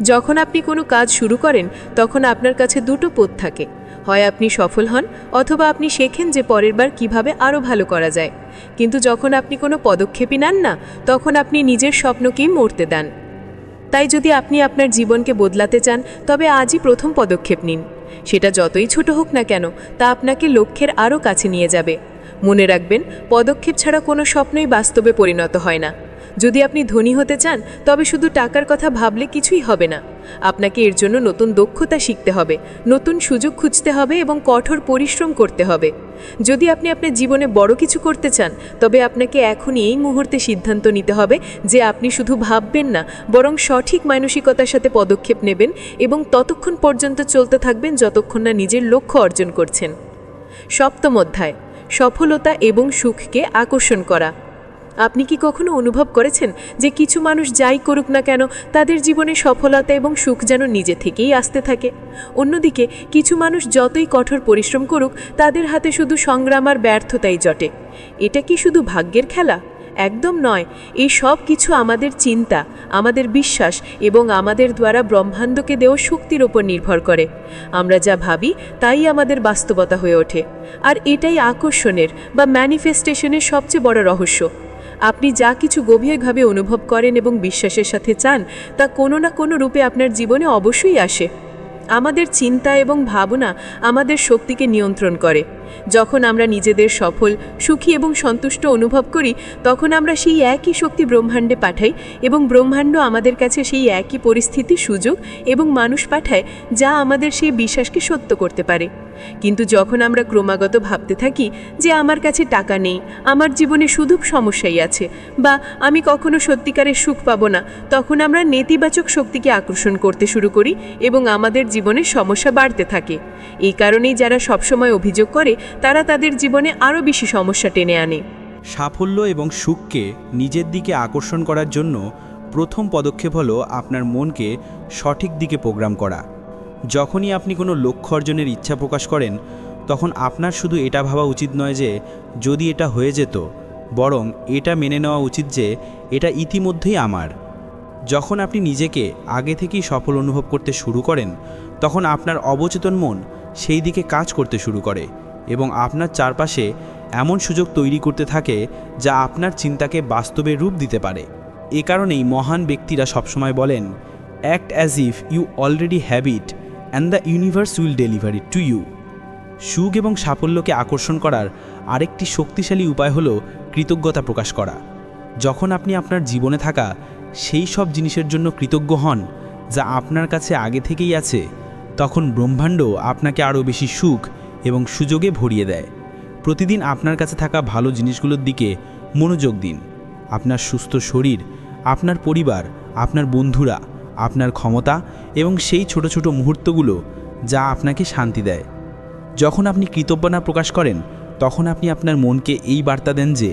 S5: যখন আপনি কোনো কাজ শুরু করেন, তখন আপনার কাছে দুটো পথ থাকে। হয় আপনি সফল হন, অথবা আপনি শেখেন যে পরের বার কীভাবে আরও ভালো করা যায়। কিন্তু যখন আপনি কোনো পদক্ষেপই নেন না, তখন আপনি নিজের স্বপ্নকেই মরতে দেন। তাই যদি আপনি আপনার জীবনকে বদলাতে চান, তবে আজই প্রথম পদক্ষেপ নিন। সেটা যতই ছোট হোক না কেন, তা আপনাকে লক্ষ্যের আরও কাছে নিয়ে যাবে। মনে রাখবেন, পদক্ষেপ ছাড়া কোনো স্বপ্নই বাস্তবে পরিণত হয় না। যদি আপনি ধনী হতে চান, তবে শুধু টাকার কথা ভাবলে কিছুই হবে না। আপনাকে এর জন্য নতুন দক্ষতা শিখতে হবে, নতুন সুযোগ খুঁজতে হবে এবং কঠোর পরিশ্রম করতে হবে। যদি আপনি আপনার জীবনে বড় কিছু করতে চান, তবে আপনাকে এখনই এই মুহূর্তে সিদ্ধান্ত নিতে হবে যে আপনি শুধু ভাববেন না, বরং সঠিক মানসিকতার সাথে পদক্ষেপ নেবেন এবং ততক্ষণ পর্যন্ত চলতে থাকবেন যতক্ষণ না নিজের লক্ষ্য অর্জন করছেন। সপ্তম অধ্যায়, সফলতা এবং সুখকে আকর্ষণ করা। আপনি কি কখনো অনুভব করেছেন যে কিছু মানুষ যাই করুক না কেন, তাদের জীবনে সফলতা এবং সুখ যেন নিজে থেকেই আসতে থাকে? অন্যদিকে কিছু মানুষ যতই কঠোর পরিশ্রম করুক, তাদের হাতে শুধু সংগ্রাম আর ব্যর্থতাই জটে। এটা কি শুধু ভাগ্যের খেলা? একদম নয়। এই সব কিছু আমাদের চিন্তা, আমাদের বিশ্বাস এবং আমাদের দ্বারা ব্রহ্মাণ্ডকে দেওয়া শক্তির ওপর নির্ভর করে। আমরা যা ভাবি তাই আমাদের বাস্তবতা হয়ে ওঠে, আর এটাই আকর্ষণের বা ম্যানিফেস্টেশনের সবচেয়ে বড় রহস্য। আপনি যা কিছু গভীরভাবে অনুভব করেন এবং বিশ্বাসের সাথে চান, তা কোনো না কোনো রূপে আপনার জীবনে অবশ্যই আসে। আমাদের চিন্তা এবং ভাবনা আমাদের শক্তিকে নিয়ন্ত্রণ করে। যখন আমরা নিজেদের সফল, সুখী এবং সন্তুষ্ট অনুভব করি, তখন আমরা সেই একই শক্তি ব্রহ্মাণ্ডে পাঠাই এবং ব্রহ্মাণ্ড আমাদের কাছে সেই একই পরিস্থিতি, সুযোগ এবং মানুষ পাঠায় যা আমাদের সেই বিশ্বাসকে সত্য করতে পারে। কিন্তু যখন আমরা ক্রমাগত ভাবতে থাকি যে আমার কাছে টাকা নেই, আমার জীবনে শুধু সমস্যাই আছে, বা আমি কখনো সত্যিকারের সুখ পাবো না, তখন আমরা নেতিবাচক শক্তিকে আকর্ষণ করতে শুরু করি এবং আমাদের জীবনে সমস্যা বাড়তে থাকে। এই কারণেই যারা সবসময় অভিযোগ করে, তারা তাদের জীবনে আরও বেশি সমস্যা টেনে আনে।
S3: সাফল্য এবং সুখকে নিজের দিকে আকর্ষণ করার জন্য প্রথম পদক্ষেপ হলো আপনার মনকে সঠিক দিকে প্রোগ্রাম করা। যখনই আপনি কোনো লক্ষ্য অর্জনের ইচ্ছা প্রকাশ করেন, তখন আপনার শুধু এটা ভাবা উচিত নয় যে যদি এটা হয়ে যেত, বরং এটা মেনে নেওয়া উচিত যে এটা ইতিমধ্যেই আমার। যখন আপনি নিজেকে আগে থেকেই সফল অনুভব করতে শুরু করেন, তখন আপনার অবচেতন মন সেই দিকে কাজ করতে শুরু করে এবং আপনার চারপাশে এমন সুযোগ তৈরি করতে থাকে যা আপনার চিন্তাকে বাস্তবে রূপ দিতে পারে। এ কারণেই মহান ব্যক্তিরা সবসময় বলেন, act as if you already have it and the universe will deliver it to you. সুখ এবং সাফল্যকে আকর্ষণ করার আরেকটি শক্তিশালী উপায় হলো কৃতজ্ঞতা প্রকাশ করা। যখন আপনি আপনার জীবনে থাকা সেই সব জিনিসের জন্য কৃতজ্ঞ হন যা আপনার কাছে আগে থেকেই আছে, তখন ব্রহ্মাণ্ড আপনাকে আরও বেশি সুখ এবং সুযোগে ভরিয়ে দেয়। প্রতিদিন আপনার কাছে থাকা ভালো জিনিসগুলোর দিকে মনোযোগ দিন। আপনার সুস্থ শরীর, আপনার পরিবার, আপনার বন্ধুরা, আপনার ক্ষমতা এবং সেই ছোট ছোট মুহূর্তগুলো যা আপনাকে শান্তি দেয়। যখন আপনি কৃতজ্ঞতা প্রকাশ করেন, তখন আপনি আপনার মনকে এই বার্তা দেন যে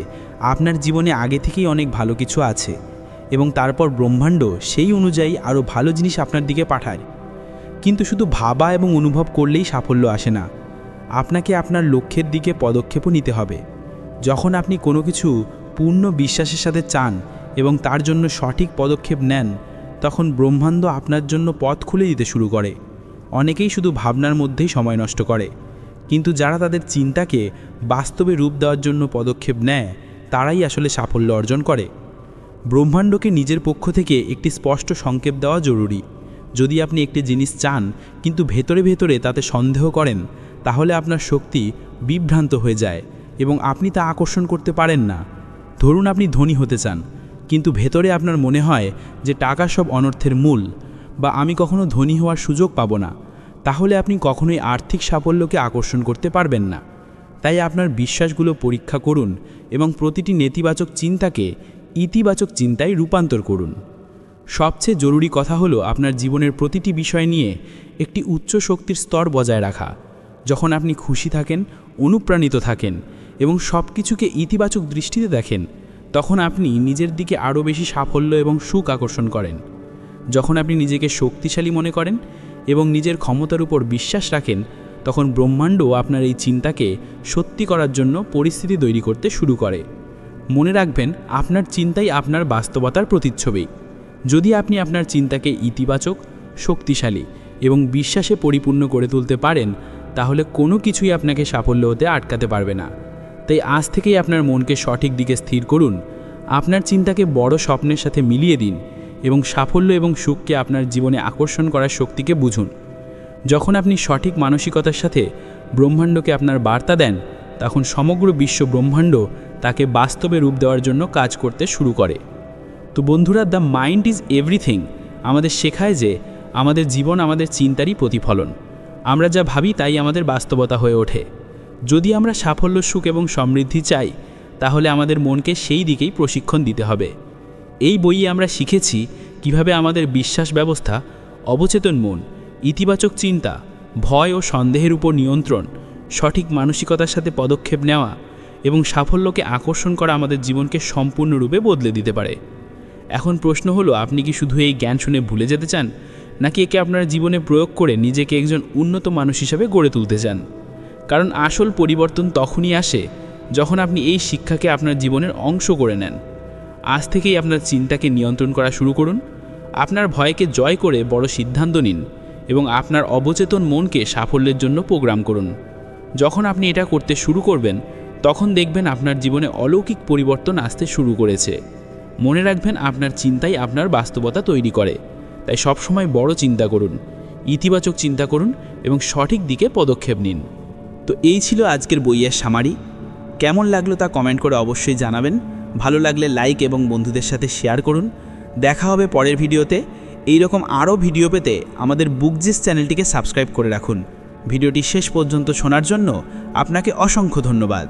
S3: আপনার জীবনে আগে থেকেই অনেক ভালো কিছু আছে এবং তারপর ব্রহ্মাণ্ড সেই অনুযায়ী আরও ভালো জিনিস আপনার দিকে পাঠায়। কিন্তু শুধু ভাবা এবং অনুভব করলেই সাফল্য আসে না, আপনাকে আপনার লক্ষ্যের দিকে পদক্ষেপও নিতে হবে। যখন আপনি কোনো কিছু পূর্ণ বিশ্বাসের সাথে চান এবং তার জন্য সঠিক পদক্ষেপ নেন, তখন ব্রহ্মাণ্ড আপনার জন্য পথ খুলে দিতে শুরু করে। অনেকেই শুধু ভাবনার মধ্যেই সময় নষ্ট করে, কিন্তু যারা তাদের চিন্তাকে বাস্তবে রূপ দেওয়ার জন্য পদক্ষেপ নেয় তারাই আসলে সাফল্য অর্জন করে। ব্রহ্মাণ্ডকে নিজের পক্ষ থেকে একটি স্পষ্ট সংকেত দেওয়া জরুরি। যদি আপনি একটি জিনিস চান কিন্তু ভেতরে ভেতরে তাতে সন্দেহ করেন, তাহলে আপনার শক্তি বিভ্রান্ত হয়ে যায় এবং আপনি তা আকর্ষণ করতে পারেন না। ধরুন আপনি ধনী হতে চান, কিন্তু ভেতরে আপনার মনে হয় যে টাকা সব অনর্থের মূল, বা আমি কখনো ধনী হওয়ার সুযোগ পাবো না, তাহলে আপনি কখনোই আর্থিক সাফল্যকে আকর্ষণ করতে পারবেন না। তাই আপনার বিশ্বাসগুলো পরীক্ষা করুন এবং প্রতিটি নেতিবাচক চিন্তাকে ইতিবাচক চিন্তায় রূপান্তর করুন। সবচেয়ে জরুরি কথা হলো আপনার জীবনের প্রতিটি বিষয় নিয়ে একটি উচ্চ শক্তির স্তর বজায় রাখা। যখন আপনি খুশি থাকেন, অনুপ্রাণিত থাকেন এবং সব কিছুকে ইতিবাচক দৃষ্টিতে দেখেন, তখন আপনি নিজের দিকে আরও বেশি সাফল্য এবং সুখ আকর্ষণ করেন। যখন আপনি নিজেকে শক্তিশালী মনে করেন এবং নিজের ক্ষমতার উপর বিশ্বাস রাখেন, তখন ব্রহ্মাণ্ড আপনার এই চিন্তাকে সত্যি করার জন্য পরিস্থিতি তৈরি করতে শুরু করে। মনে রাখবেন, আপনার চিন্তাই আপনার বাস্তবতার প্রতিচ্ছবি। যদি আপনি আপনার চিন্তাকে ইতিবাচক, শক্তিশালী এবং বিশ্বাসে পরিপূর্ণ করে তুলতে পারেন, তাহলে কোনো কিছুই আপনাকে সাফল্য হতে আটকাতে পারবে না। তাই আজ থেকেই আপনার মনকে সঠিক দিকে স্থির করুন, আপনার চিন্তাকে বড় স্বপ্নের সাথে মিলিয়ে দিন এবং সাফল্য এবং সুখকে আপনার জীবনে আকর্ষণ করার শক্তিকে বুঝুন। যখন আপনি সঠিক মানসিকতার সাথে ব্রহ্মাণ্ডকে আপনার বার্তা দেন, তখন সমগ্র বিশ্ব ব্রহ্মাণ্ড তাকে বাস্তবে রূপ দেওয়ার জন্য কাজ করতে শুরু করে। তো বন্ধুরা, দ্য মাইন্ড ইজ এভরিথিং আমাদের শেখায় যে আমাদের জীবন আমাদের চিন্তারই প্রতিফলন। আমরা যা ভাবি তাই আমাদের বাস্তবতা হয়ে ওঠে। যদি আমরা সাফল্য, সুখ এবং সমৃদ্ধি চাই, তাহলে আমাদের মনকে সেই দিকেই প্রশিক্ষণ দিতে হবে। এই বইয়ে আমরা শিখেছি কিভাবে আমাদের বিশ্বাস ব্যবস্থা, অবচেতন মন, ইতিবাচক চিন্তা, ভয় ও সন্দেহের উপর নিয়ন্ত্রণ, সঠিক মানসিকতার সাথে পদক্ষেপ নেওয়া এবং সাফল্যকে আকর্ষণ করা আমাদের জীবনকে সম্পূর্ণরূপে বদলে দিতে পারে। এখন প্রশ্ন হলো, আপনি কি শুধু এই জ্ঞান শুনে ভুলে যেতে চান, নাকি একে আপনার জীবনে প্রয়োগ করে নিজেকে একজন উন্নত মানুষ হিসাবে গড়ে তুলতে চান? কারণ আসল পরিবর্তন তখনই আসে যখন আপনি এই শিক্ষাকে আপনার জীবনের অংশ করে নেন। আজ থেকেই আপনার চিন্তাকে নিয়ন্ত্রণ করা শুরু করুন, আপনার ভয়কে জয় করে বড় সিদ্ধান্ত নিন এবং আপনার অবচেতন মনকে সাফল্যের জন্য প্রোগ্রাম করুন। যখন আপনি এটা করতে শুরু করবেন, তখন দেখবেন আপনার জীবনে অলৌকিক পরিবর্তন আসতে শুরু করেছে। মনে রাখবেন, আপনার চিন্তাই আপনার বাস্তবতা তৈরি করে। তাই সবসময় বড় চিন্তা করুন, ইতিবাচক চিন্তা করুন এবং সঠিক দিকে পদক্ষেপ নিন। তো এই ছিল আজকের বইয়ের সামারি। কেমন লাগলো তা কমেন্ট করে অবশ্যই জানাবেন। ভালো লাগলে লাইক এবং বন্ধুদের সাথে শেয়ার করুন। দেখা হবে পরের ভিডিওতে। এইরকম আরও ভিডিও পেতে আমাদের বুকজিস চ্যানেলটিকে সাবস্ক্রাইব করে রাখুন। ভিডিওটি শেষ পর্যন্ত শোনার জন্য আপনাকে অসংখ্য ধন্যবাদ।